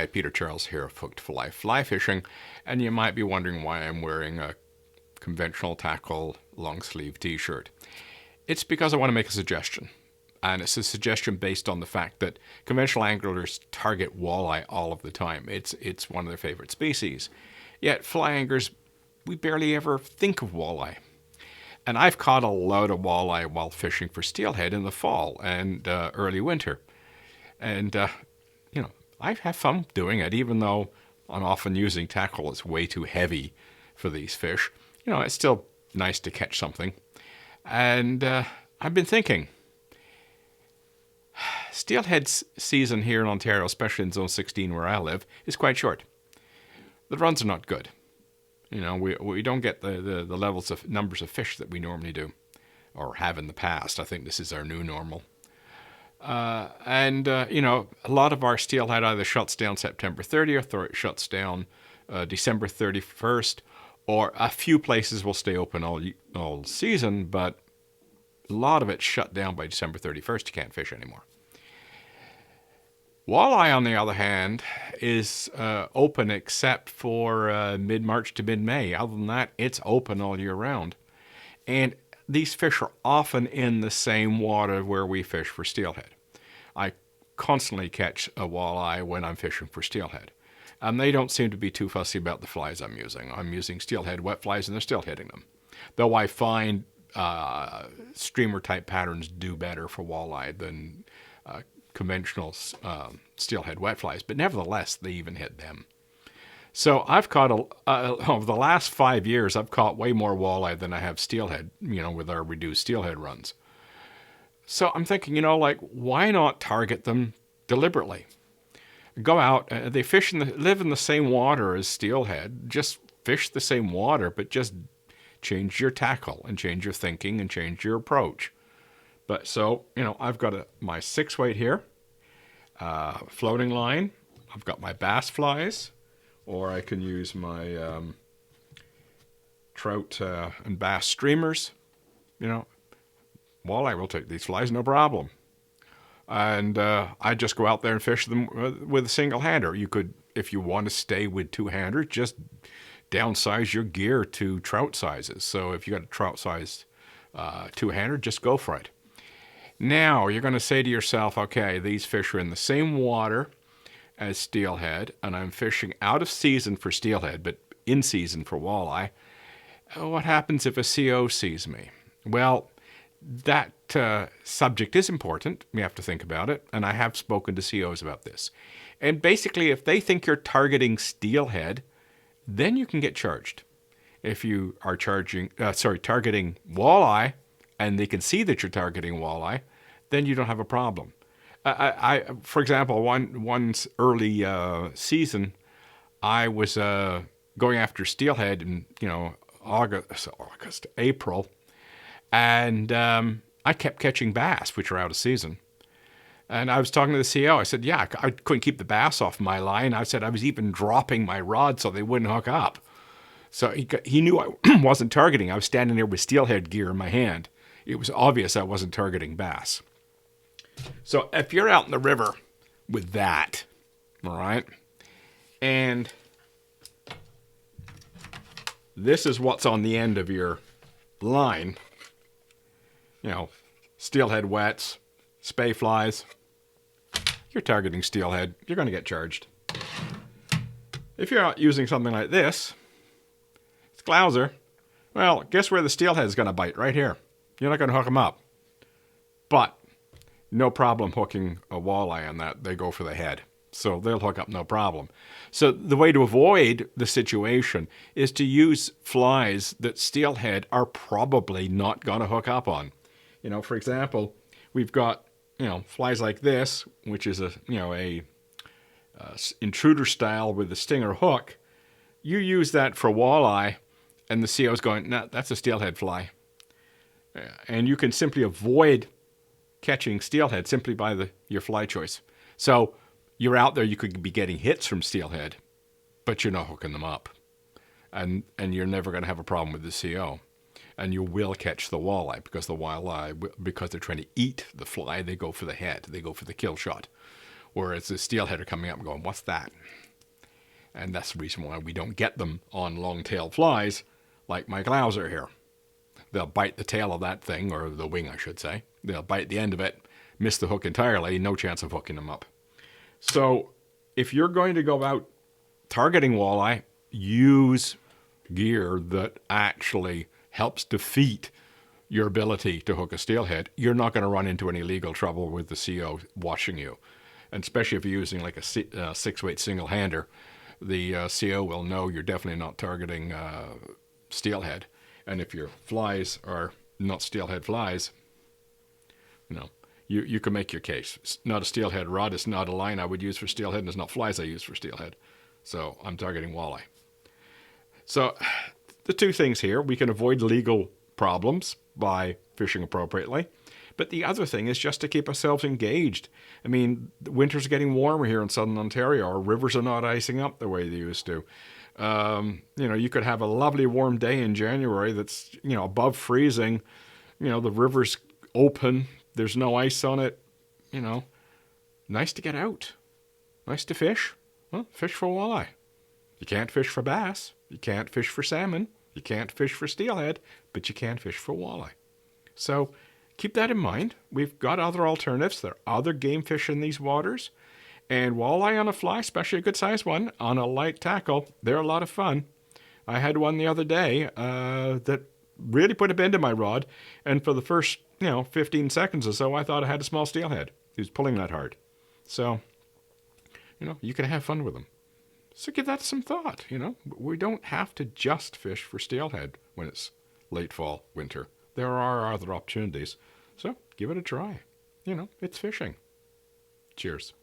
Hi, Peter Charles here of Hooked for Life Fly Fishing, and you might be wondering why I'm wearing a conventional tackle long sleeve t-shirt. It's because I want to make a suggestion, and it's a suggestion based on the fact that conventional anglers target walleye all of the time. It's one of their favorite species. Yet fly anglers, we barely ever think of walleye. And I've caught a lot of walleye while fishing for steelhead in the fall and early winter. And, I have fun doing it, even though I'm often using tackle that's way too heavy for these fish. It's still nice to catch something. And I've been thinking, steelhead season here in Ontario, especially in Zone 16 where I live, is quite short. The runs are not good. We don't get the levels of numbers of fish that we normally do, or have in the past. I think this is our new normal. A lot of our steelhead either shuts down September 30th or it shuts down December 31st, or a few places will stay open all season, but a lot of it's shut down by December 31st. You can't fish anymore. Walleye, on the other hand, is open except for mid-March to mid-May. Other than that, it's open all year round. And these fish are often in the same water where we fish for steelhead. I constantly catch a walleye when I'm fishing for steelhead. And they don't seem to be too fussy about the flies I'm using. I'm using steelhead wet flies and they're still hitting them. Though I find streamer-type patterns do better for walleye than conventional steelhead wet flies. But nevertheless, they even hit them. So I've caught, over the last 5 years, I've caught way more walleye than I have steelhead, with our reduced steelhead runs. So I'm thinking, why not target them deliberately? Go out, they live in the same water as steelhead, just fish the same water, but just change your tackle and change your thinking and change your approach. But so, I've got my 6-weight here, floating line, I've got my bass flies, or I can use my trout and bass streamers. Walleye will take these flies, no problem. And I just go out there and fish them with a single-hander. You could, if you want to stay with two-handers, just downsize your gear to trout sizes. So if you got a trout-sized two-hander, just go for it. Now, you're going to say to yourself, okay, these fish are in the same water as steelhead, and I'm fishing out of season for steelhead, but in season for walleye. What happens if a CO sees me? Well, that subject is important. We have to think about it, and I have spoken to COs about this. And basically, if they think you're targeting steelhead, then you can get charged. If you are targeting walleye, and they can see that you're targeting walleye, then you don't have a problem. For example, one early season, I was going after steelhead in August, April, and I kept catching bass, which are out of season. And I was talking to the CO. I said, "Yeah, I couldn't keep the bass off my line." I said I was even dropping my rod so they wouldn't hook up. So he knew I wasn't targeting. I was standing there with steelhead gear in my hand. It was obvious I wasn't targeting bass. So if you're out in the river with that, all right, and this is what's on the end of your line, steelhead wets, spay flies, you're targeting steelhead, you're going to get charged. If you're out using something like this, it's Glouser, well, guess where the steelhead is going to bite? Right here. You're not going to hook them up. But no problem hooking a walleye on that. They go for the head. So they'll hook up no problem. So the way to avoid the situation is to use flies that steelhead are probably not going to hook up on. For example, we've got, flies like this, which is a intruder style with a stinger hook. You use that for walleye, and the CO's going, "No, that's a steelhead fly." And you can simply avoid catching steelhead simply by your fly choice. So you're out there, you could be getting hits from steelhead, but you're not hooking them up. And you're never going to have a problem with the CO. And you will catch the walleye, because the walleye, because they're trying to eat the fly, they go for the head. They go for the kill shot. Whereas the steelhead are coming up and going, what's that? And that's the reason why we don't get them on long-tailed flies like my glouser here. They'll bite the tail of that thing, or the wing, I should say. They'll bite the end of it, miss the hook entirely, no chance of hooking them up. So if you're going to go out targeting walleye, use gear that actually helps defeat your ability to hook a steelhead. You're not going to run into any legal trouble with the CO watching you. And especially if you're using like a 6-weight single-hander, the CO will know you're definitely not targeting steelhead. And if your flies are not steelhead flies, you can make your case. It's not a steelhead rod. It's not a line I would use for steelhead, and it's not flies I use for steelhead. So I'm targeting walleye. So the two things here, we can avoid legal problems by fishing appropriately. But the other thing is just to keep ourselves engaged. I mean, the winter's getting warmer here in southern Ontario. Our rivers are not icing up the way they used to. You could have a lovely warm day in January that's, above freezing. The river's open. There's no ice on it. Nice to get out. Nice to fish. Well, fish for walleye. You can't fish for bass. You can't fish for salmon. You can't fish for steelhead, but you can fish for walleye. So keep that in mind. We've got other alternatives. There are other game fish in these waters. And walleye on a fly, especially a good-sized one, on a light tackle, they're a lot of fun. I had one the other day that really put a bend in my rod. And for the first, 15 seconds or so, I thought I had a small steelhead. He was pulling that hard. So, you can have fun with them. So give that some thought, We don't have to just fish for steelhead when it's late fall, winter. There are other opportunities. So give it a try. It's fishing. Cheers.